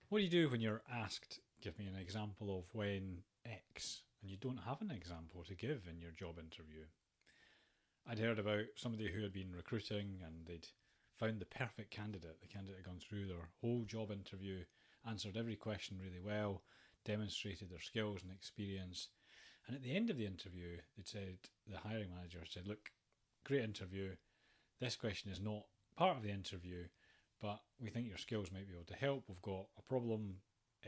What do you do when you're asked, give me an example of when X, and you don't have an example to give in your job interview? I'd heard about somebody who had been recruiting and they'd found the perfect candidate. The candidate had gone through their whole job interview, answered every question really well, demonstrated their skills and experience. And at the end of the interview, they'd said, the hiring manager said, look, great interview. This question is not part of the interview, but we think your skills might be able to help. We've got a problem,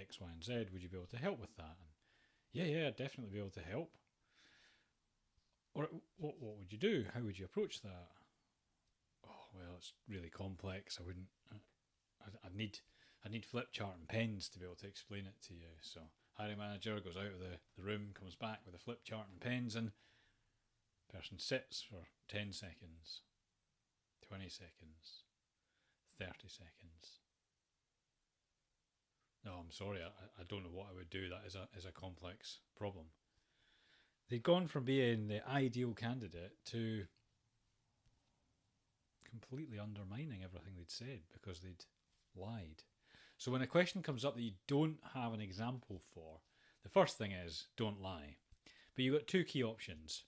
X, Y, and Z. Would you be able to help with that? And yeah, I'd definitely be able to help. Or what would you do? How would you approach that? Oh well, it's really complex. I wouldn't. I'd need flip chart and pens to be able to explain it to you. So hiring manager goes out of the room, comes back with a flip chart and pens, and person sits for 10 seconds, 20 seconds, 30 seconds. No, I'm sorry, I don't know what I would do. That is a complex problem. They'd gone from being the ideal candidate to completely undermining everything they'd said because they'd lied. So when a question comes up that you don't have an example for, the first thing is don't lie. But you've got two key options.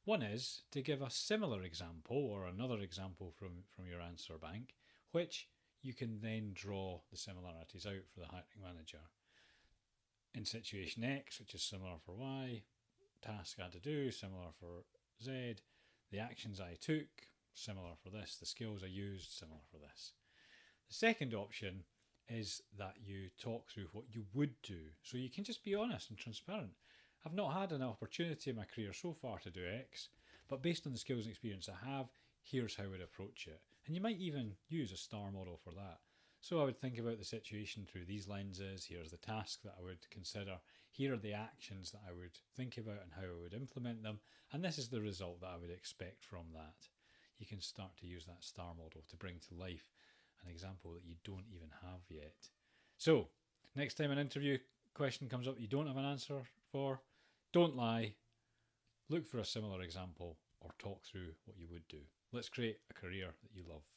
One is to give a similar example or another example from your answer bank, which you can then draw the similarities out for the hiring manager. In situation X, which is similar for Y, task I had to do, similar for Z, the actions I took, similar for this, the skills I used, similar for this. The second option is that you talk through what you would do. So you can just be honest and transparent. I've not had an opportunity in my career so far to do X, but based on the skills and experience I have, here's how I would approach it. And you might even use a STAR model for that. So I would think about the situation through these lenses. Here's the task that I would consider. Here are the actions that I would think about and how I would implement them. And this is the result that I would expect from that. You can start to use that STAR model to bring to life an example that you don't even have yet. So, next time an interview question comes up you don't have an answer for, don't lie, look for a similar example, or talk through what you would do. Let's create a career that you love.